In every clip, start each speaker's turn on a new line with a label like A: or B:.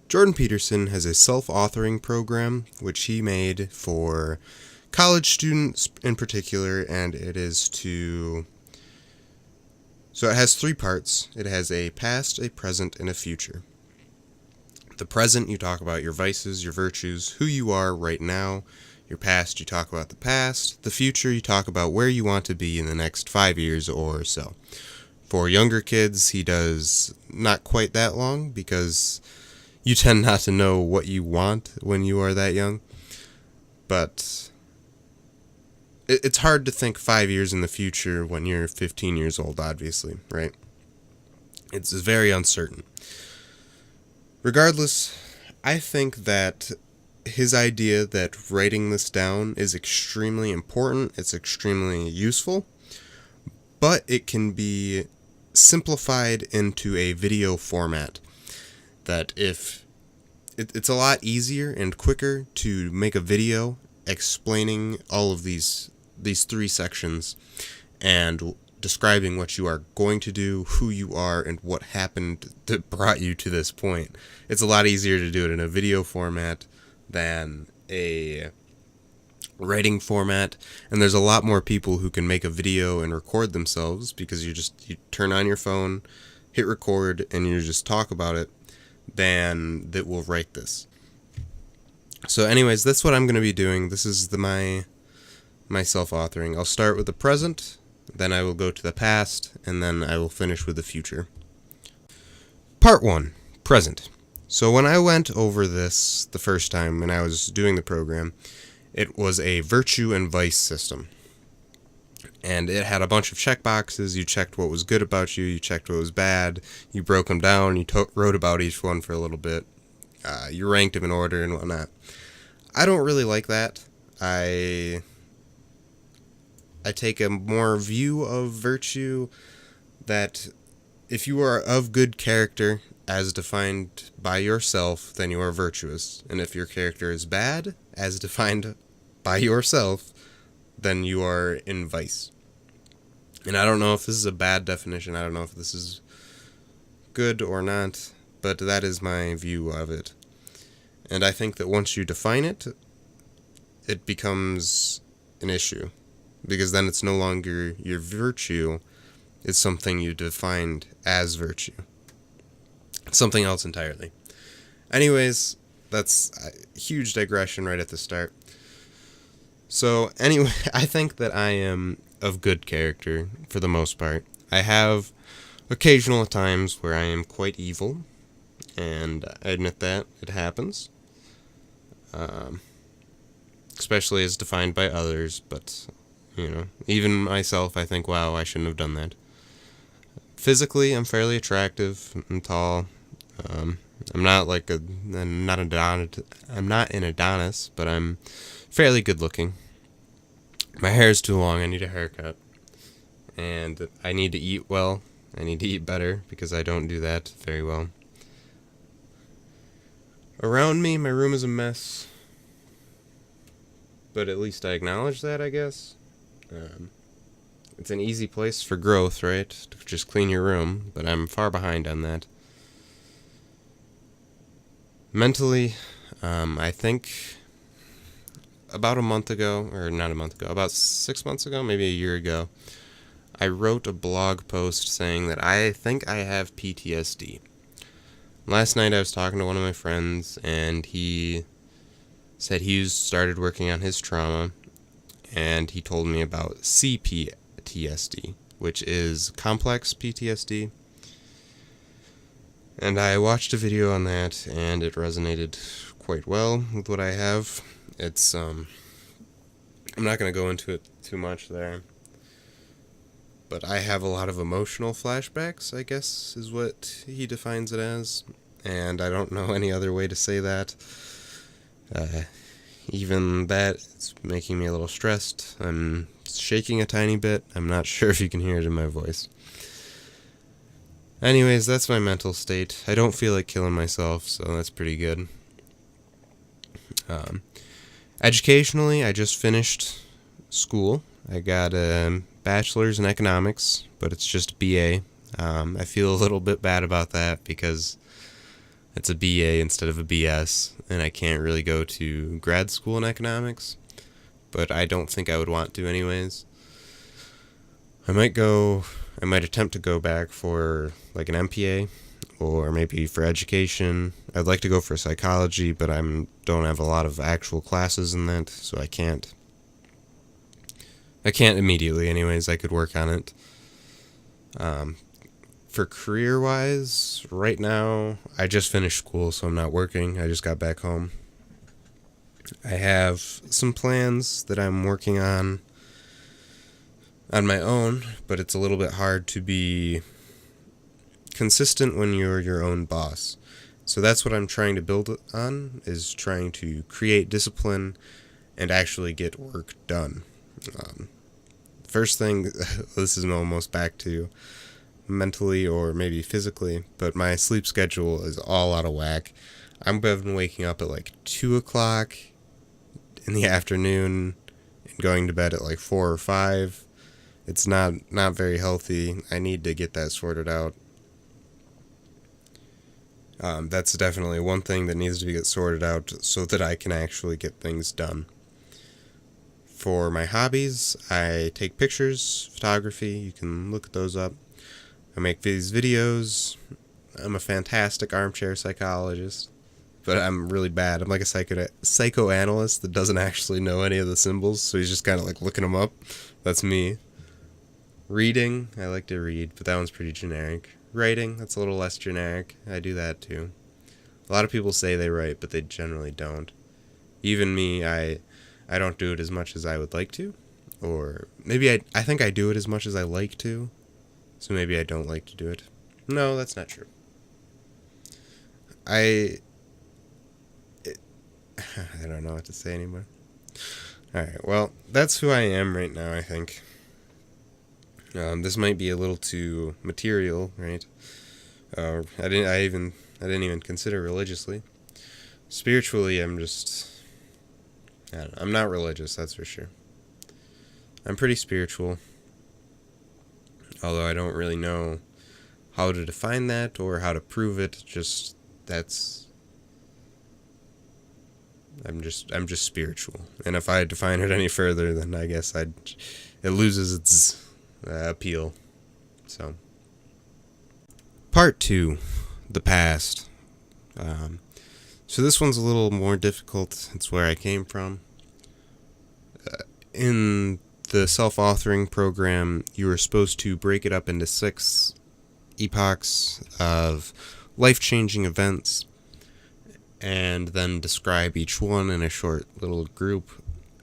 A: Jordan Peterson has a self-authoring program which he made for college students in particular, and it is to... So it has three parts. It has a past, a present, and a future. The present, you talk about your vices, your virtues, who you are right now. Your past, you talk about the past. The future, you talk about where you want to be in the next 5 years or so. For younger kids, he does not quite that long because you tend not to know what you want when you are that young. But it's hard to think 5 years in the future when you're 15 years old, obviously, right? It's very uncertain. Regardless, I think that his idea that writing this down is extremely important, it's extremely useful, but it can be simplified into a video format. That if it's a lot easier and quicker to make a video explaining all of these three sections and describing what you are going to do, who you are, and what happened that brought you to this point. It's a lot easier to do it in a video format than a writing format, and there's a lot more people who can make a video and record themselves because you turn on your phone, hit record, and you just talk about it, than that will write this. So anyways, that's what I'm going to be doing. This is my self-authoring. I'll start with the present, then I will go to the past, and then I will finish with the future. Part 1. Present. So when I went over this the first time when I was doing the program, it was a virtue and vice system. And it had a bunch of checkboxes. You checked what was good about you, you checked what was bad, you broke them down, you wrote about each one for a little bit, you ranked them in order and whatnot. I don't really like that. I take a more view of virtue that if you are of good character as defined by yourself, then you are virtuous. And if your character is bad, as defined by yourself, then you are in vice. And I don't know if this is a bad definition. I don't know if this is good or not, but that is my view of it. And I think that once you define it, it becomes an issue. Because then it's no longer your virtue, it's something you defined as virtue. It's something else entirely. Anyways, that's a huge digression right at the start. So anyway, I think that I am of good character for the most part. I have occasional times where I am quite evil, and I admit that it happens. Especially as defined by others, but, even myself, I think, wow, I shouldn't have done that. Physically, I'm fairly attractive, I'm tall. I'm not an Adonis, but I'm fairly good looking. My hair's too long, I need a haircut. And I need to eat well. I need to eat better because I don't do that very well. Around me, my room is a mess. But at least I acknowledge that, I guess. It's an easy place for growth, right? To just clean your room, but I'm far behind on that. Mentally, I think about about 6 months ago, maybe a year ago, I wrote a blog post saying that I think I have PTSD. Last night I was talking to one of my friends, and he said he started working on his trauma, and he told me about CPTSD, which is complex PTSD. And I watched a video on that, and it resonated quite well with what I have. It's, I'm not going to go into it too much there, but I have a lot of emotional flashbacks, I guess, is what he defines it as, and I don't know any other way to say that. Even that, it's making me a little stressed. I'm shaking a tiny bit. I'm not sure if you can hear it in my voice. Anyways, that's my mental state. I don't feel like killing myself, so that's pretty good. Educationally, I just finished school. I got a bachelor's in economics, but it's just BA. I feel a little bit bad about that because It's a BA instead of a BS, and I can't really go to grad school in economics, but I don't think I would want to anyways. I might attempt to go back for like an MPA, or maybe for education. I'd like to go for psychology, but don't have a lot of actual classes in that, so I can't immediately anyways. I could work on it. For career-wise, right now, I just finished school, so I'm not working. I just got back home. I have some plans that I'm working on my own, but it's a little bit hard to be consistent when you're your own boss. So that's what I'm trying to build on, is trying to create discipline and actually get work done. First thing, this is almost back to mentally or maybe physically, but my sleep schedule is all out of whack. I've been waking up at like 2 o'clock in the afternoon and going to bed at like 4 or 5. It's not very healthy. I need to get that sorted out. That's definitely one thing that needs to get sorted out so that I can actually get things done. For my hobbies, I take pictures, photography. You can look those up. I make these videos. I'm a fantastic armchair psychologist, but I'm really bad. I'm like a psychoanalyst that doesn't actually know any of the symbols, so he's just kind of like looking them up. That's me. Reading, I like to read, but that one's pretty generic. Writing, that's a little less generic. I do that too. A lot of people say they write, but they generally don't. Even me, I don't do it as much as I would like to. Or maybe I think I do it as much as I like to. So maybe I don't like to do it. No, that's not true. I don't know what to say anymore. Alright, well, that's who I am right now, I think. This might be a little too material, right? I didn't even consider religiously. Spiritually, I don't know, I'm not religious, that's for sure. I'm pretty spiritual, although I don't really know how to define that or how to prove it. I'm just spiritual, and if I define it any further, then I guess it loses its appeal. So, part 2, the past. So this one's a little more difficult. It's where I came from. In the self-authoring program, you were supposed to break it up into 6 epochs of life-changing events and then describe each one in a short little group.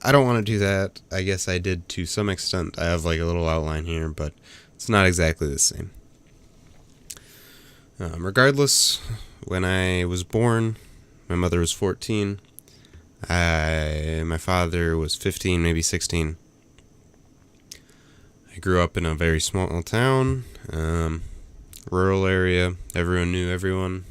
A: I don't want to do that. I guess I did to some extent. I have like a little outline here, but it's not exactly the same. Regardless, when I was born, my mother was 14. My father was 15, maybe 16. I grew up in a very small town, rural area. Everyone knew everyone.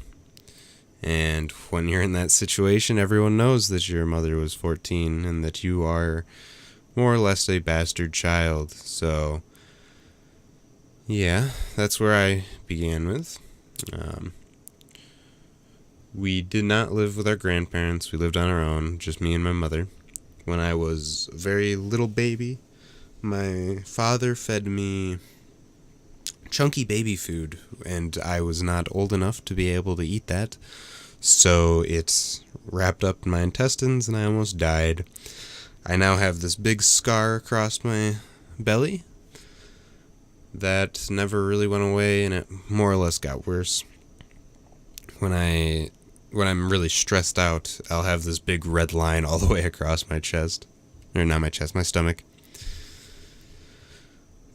A: And when you're in that situation, everyone knows that your mother was 14 and that you are more or less a bastard child. So, yeah, that's where I began with. We did not live with our grandparents. We lived on our own, just me and my mother. When I was a very little baby, my father fed me chunky baby food, and I was not old enough to be able to eat that. So it's wrapped up in my intestines, and I almost died. I now have this big scar across my belly that never really went away, and it more or less got worse. When I'm really stressed out, I'll have this big red line all the way across my chest. Or not my chest, my stomach.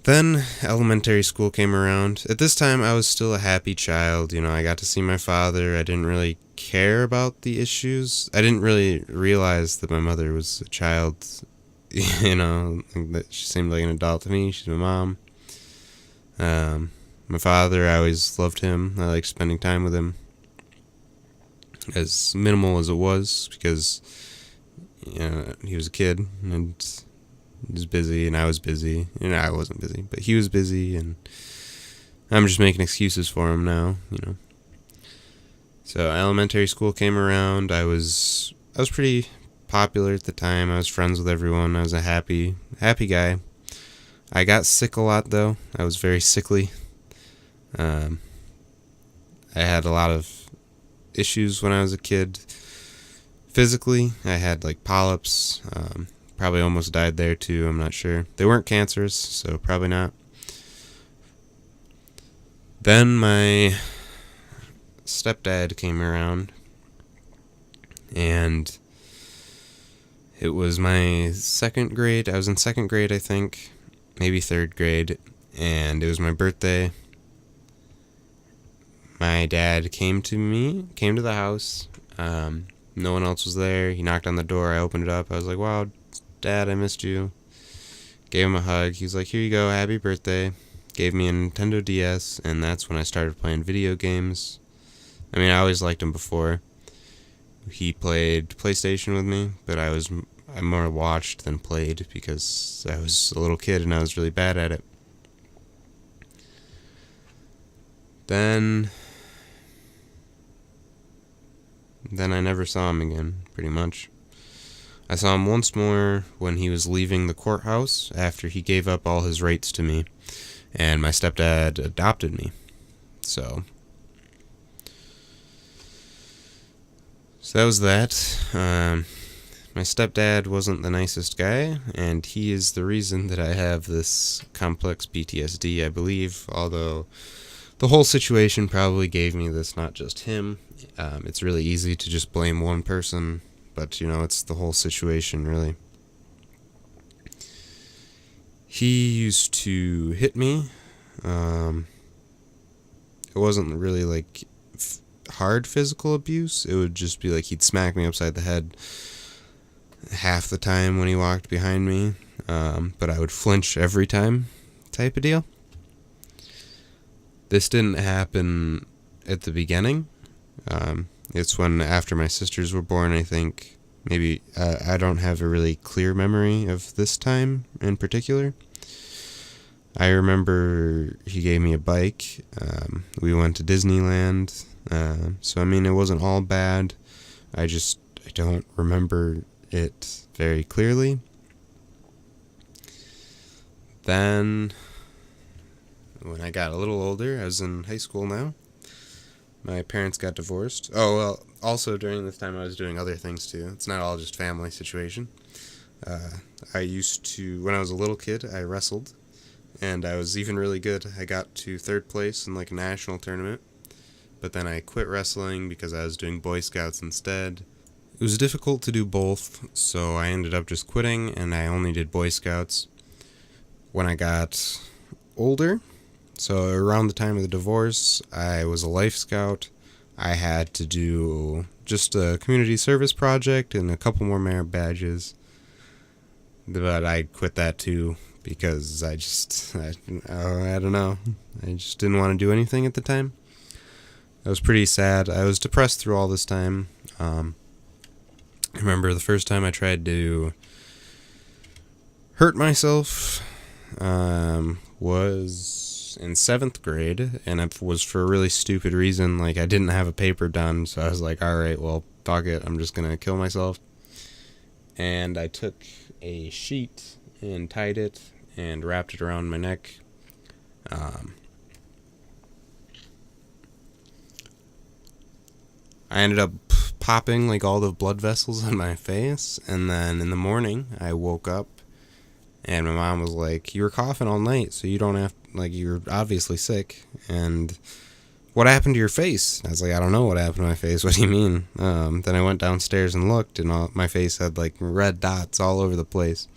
A: Then elementary school came around. At this time, I was still a happy child. I got to see my father. I didn't really care about the issues. I didn't really realize that my mother was a child. That she seemed like an adult to me. She's my mom. My father, I always loved him. I liked spending time with him. As minimal as it was, because he was a kid, and he was busy, and I was busy. I wasn't busy, but he was busy, and I'm just making excuses for him now, So elementary school came around. I was pretty popular at the time. I was friends with everyone. I was a happy guy. I got sick a lot though. I was very sickly. I had a lot of issues when I was a kid. Physically, I had like polyps. Probably almost died there too. I'm not sure. They weren't cancerous, so probably not. Then my stepdad came around, and it was my second grade. I was in second grade, I think, maybe third grade, and it was my birthday. My dad came to the house. No one else was there. He knocked on the door. I opened it up. I was like, wow, Dad, I missed you. Gave him a hug. He was like, here you go, happy birthday. Gave me a Nintendo DS, and that's when I started playing video games. I mean, I always liked him before. He played PlayStation with me, but I more watched than played because I was a little kid and I was really bad at it. Then I never saw him again, pretty much. I saw him once more when he was leaving the courthouse after he gave up all his rights to me, and my stepdad adopted me. So that was that. My stepdad wasn't the nicest guy, and he is the reason that I have this complex PTSD, I believe, although the whole situation probably gave me this, not just him. It's really easy to just blame one person, but, it's the whole situation, really. He used to hit me. It wasn't really, hard physical abuse. It would just be he'd smack me upside the head half the time when he walked behind me, but I would flinch every time, type of deal. This didn't happen at the beginning. It's when after my sisters were born, I think. Maybe I don't have a really clear memory of this time in particular. I remember he gave me a bike. We went to Disneyland. So, it wasn't all bad. I don't remember it very clearly. Then, when I got a little older, I was in high school now. My parents got divorced. Oh, well, also during this time I was doing other things too. It's not all just family situation. I used to, when I was a little kid, I wrestled. And I was even really good. I got to third place in a national tournament. But then I quit wrestling because I was doing Boy Scouts instead. It was difficult to do both, so I ended up just quitting, and I only did Boy Scouts. When I got older, so around the time of the divorce, I was a Life Scout. I had to do just a community service project and a couple more merit badges. But I quit that too because I don't know. I just didn't want to do anything at the time. I was pretty sad. I was depressed through all this time. I remember the first time I tried to hurt myself was in 7th grade, and it was for a really stupid reason. I didn't have a paper done, so I was like, alright, well, fuck it, I'm just gonna kill myself. And I took a sheet and tied it and wrapped it around my neck. I ended up popping all the blood vessels in my face, and then in the morning I woke up and my mom was like, you were coughing all night, so you don't have, you're obviously sick, and what happened to your face? I was like, I don't know what happened to my face, what do you mean? Then I went downstairs and looked, and my face had red dots all over the place.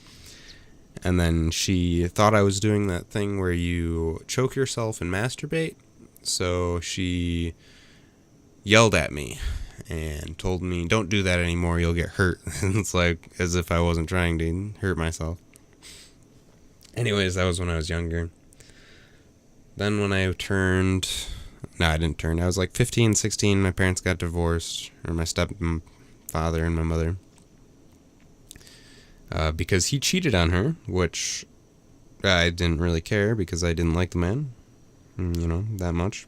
A: And then she thought I was doing that thing where you choke yourself and masturbate, so she yelled at me and told me, don't do that anymore, you'll get hurt. It's as if I wasn't trying to hurt myself. Anyways, that was when I was younger. Then when I I didn't turn. I was 15, 16, my parents got divorced, or my stepfather and my mother. Because he cheated on her, which I didn't really care because I didn't like the man, that much.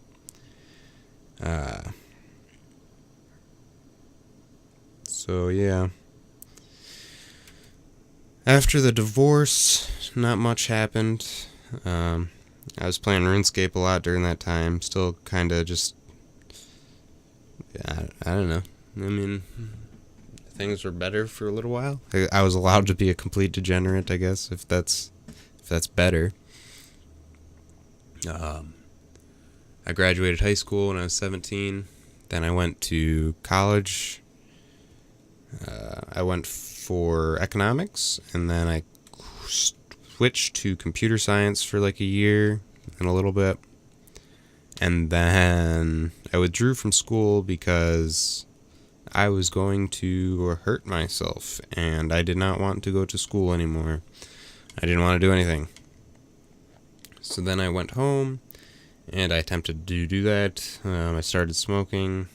A: So, yeah. After the divorce, not much happened. I was playing RuneScape a lot during that time. Still kind of just. I don't know. I mean, things were better for a little while. I was allowed to be a complete degenerate, I guess, if that's better. I graduated high school when I was 17. Then I went to college. I went for economics, and then I switched to computer science for like a year and a little bit. And then I withdrew from school because I was going to hurt myself, and I did not want to go to school anymore. I didn't want to do anything. So then I went home, and I attempted to do that. I started smoking,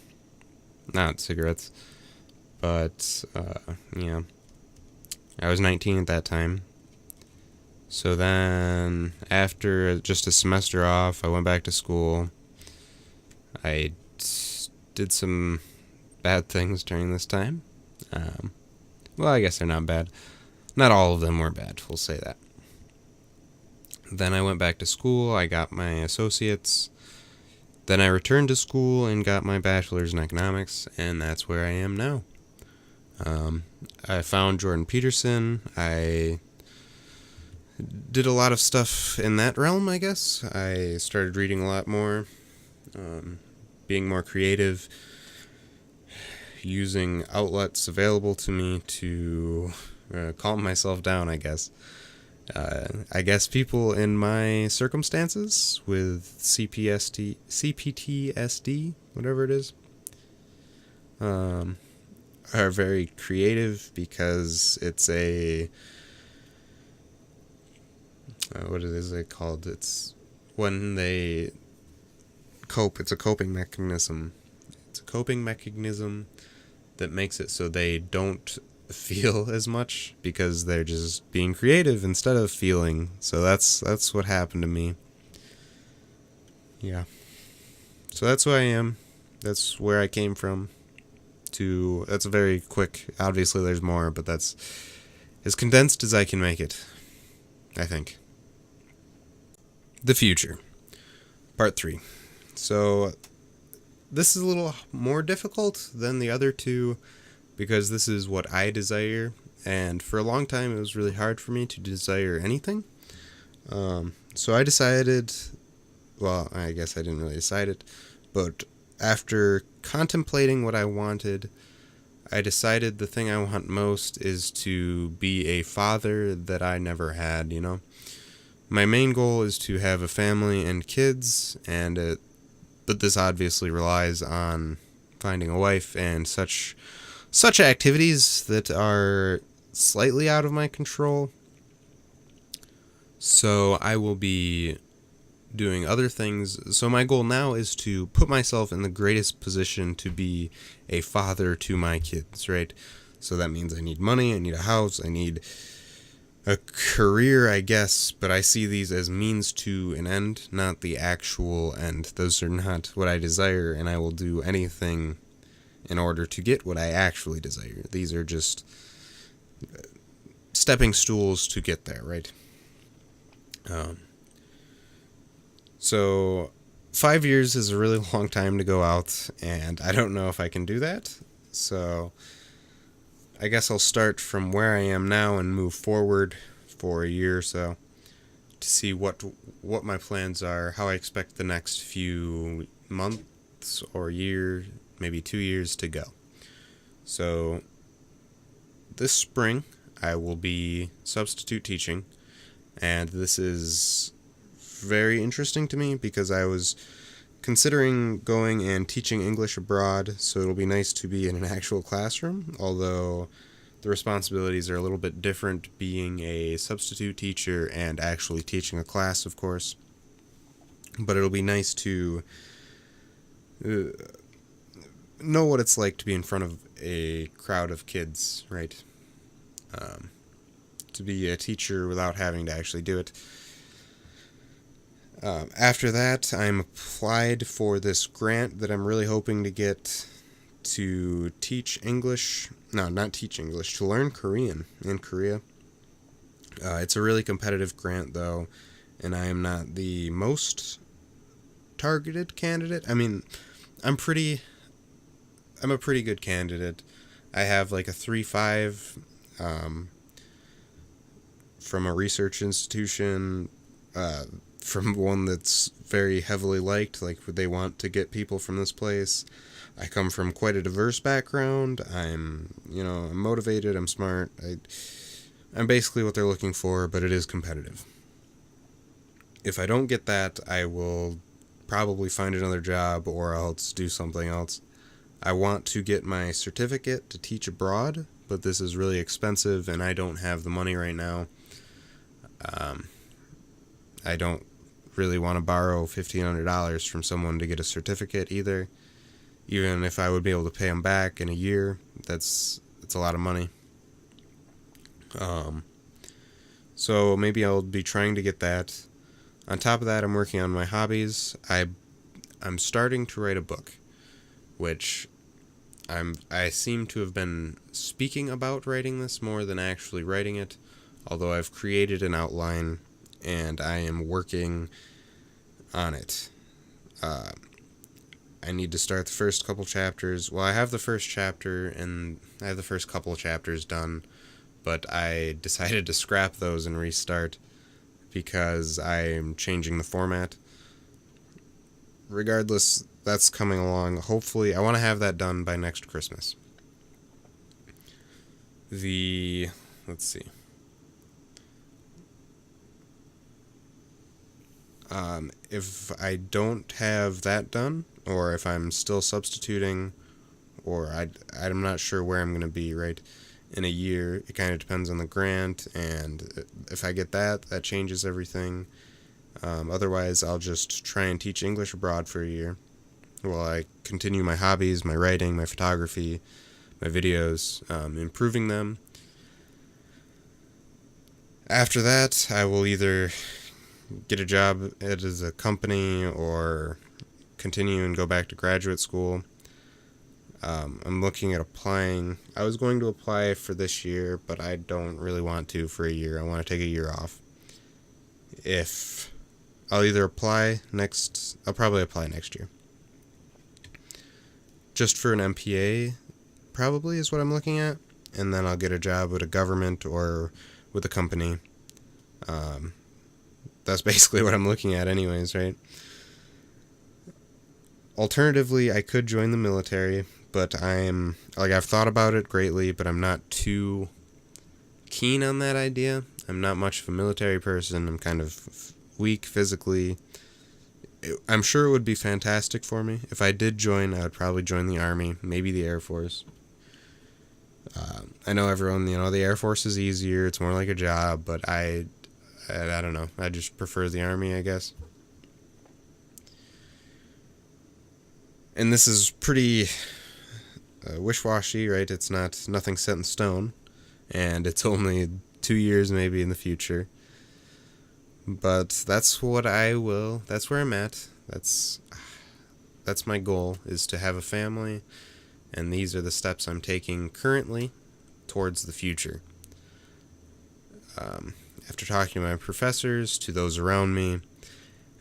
A: not cigarettes, but, yeah. I was 19 at that time. So then, after just a semester off, I went back to school. I did some bad things during this time. Well, I guess they're not bad. Not all of them were bad, we'll say that. Then I went back to school, I got my associates. Then I returned to school and got my bachelor's in economics, and that's where I am now. I found Jordan Peterson. I did a lot of stuff in that realm, I guess. I started reading a lot more, being more creative, using outlets available to me to calm myself down, I guess. I guess people in my circumstances with CPTSD, whatever it is, are very creative because it's a what is it called? It's when they cope. It's a coping mechanism. It's a coping mechanism that makes it so they don't feel as much because they're just being creative instead of feeling. So that's what happened to me. Yeah. So that's who I am. That's where I came from. That's a very quick. Obviously, there's more, but that's as condensed as I can make it, I think. The future. Part 3. So, this is a little more difficult than the other two because this is what I desire, and for a long time it was really hard for me to desire anything. So I decided, well, I guess I didn't really decide it, but after contemplating what I wanted, I decided the thing I want most is to be a father that I never had, you know? My main goal is to have a family and kids, but this obviously relies on finding a wife and such activities that are slightly out of my control. So I will be doing other things. So my goal now is to put myself in the greatest position to be a father to my kids, right? So that means I need money, I need a house, I need a career, I guess, but I see these as means to an end, not the actual end. Those are not what I desire, and I will do anything in order to get what I actually desire. These are just stepping stools to get there, right? So 5 years is a really long time to go out, and I don't know if I can do that. So I guess I'll start from where I am now and move forward for a year or so to see what my plans are, how I expect the next few months or year, maybe 2 years to go. So this spring I will be substitute teaching, and this is very interesting to me because I was considering going and teaching English abroad, so it'll be nice to be in an actual classroom, although the responsibilities are a little bit different being a substitute teacher and actually teaching a class, of course. But it'll be nice to know what it's like to be in front of a crowd of kids, right? To be a teacher without having to actually do it. After that, I'm applied for this grant that I'm really hoping to get to teach English. No, not teach English, to learn Korean in Korea. It's a really competitive grant, though, and I am not the most targeted candidate. I mean, I'm a pretty good candidate. I have like a 3.5 from a research institution, from one that's very heavily liked, like they want to get people from this place. I come from quite a diverse background. I'm motivated, I'm smart. I'm basically what they're looking for, but it is competitive. If I don't get that, I will probably find another job or else do something else. I want to get my certificate to teach abroad, but this is really expensive and I don't have the money right now. I don't really want to borrow $1,500 from someone to get a certificate either. Even if I would be able to pay them back in a year, it's a lot of money. So maybe I'll be trying to get that. On top of that, I'm working on my hobbies. I'm starting to write a book, which I seem to have been speaking about writing this more than actually writing it, although I've created an outline and I am working on it. I need to start the first couple chapters. Well, I have the first chapter and I have the first couple of chapters done, but I decided to scrap those and restart because I'm changing the format. Regardless, that's coming along. Hopefully, I want to have that done by next Christmas. Let's see. If I don't have that done, or if I'm still substituting, or I'm not sure where I'm going to be, right, in a year. It kind of depends on the grant, and if I get that changes everything. Otherwise, I'll just try and teach English abroad for a year while I continue my hobbies, my writing, my photography, my videos, improving them. After that, I will either get a job at a company or continue and go back to graduate school. I'm looking at applying. I was going to apply for this year, but I don't really want to for a year. I want to take a year off. If I'll either I'll probably apply next year. Just for an MPA, probably is what I'm looking at. And then I'll get a job with a government or with a company. That's basically what I'm looking at anyways, right? Alternatively, I could join the military, but I've thought about it greatly, but I'm not too keen on that idea. I'm not much of a military person. I'm kind of weak physically. I'm sure it would be fantastic for me. If I did join, I would probably join the Army, maybe the Air Force. I know everyone, the Air Force is easier. It's more like a job, but I don't know. I just prefer the Army, I guess. And this is pretty wish-washy, right? It's nothing set in stone, and it's only 2 years maybe in the future. But that's where I'm at. That's my goal, is to have a family, and these are the steps I'm taking currently towards the future. After talking to my professors, to those around me,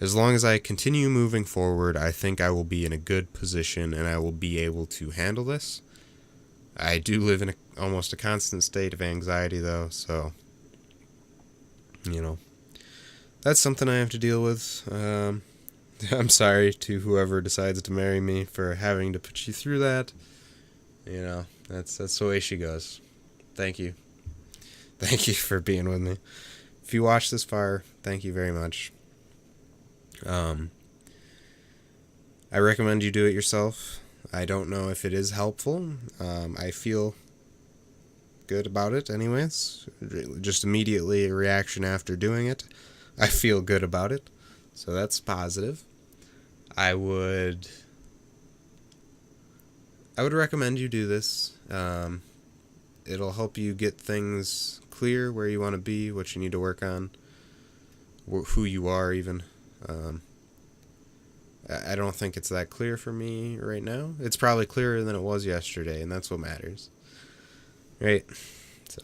A: as long as I continue moving forward, I think I will be in a good position and I will be able to handle this. I do live in almost a constant state of anxiety, though, so, that's something I have to deal with. I'm sorry to whoever decides to marry me for having to put you through that. That's the way she goes. Thank you. Thank you for being with me. If you watched this far, thank you very much. I recommend you do it yourself. I don't know if it is helpful. I feel good about it anyways. Just immediately a reaction after doing it. I feel good about it. So that's positive. I would recommend you do this. It'll help you get things clear, where you want to be, what you need to work on, who you are even. I don't think it's that clear for me right now. It's probably clearer than it was yesterday, and that's what matters. Right? So.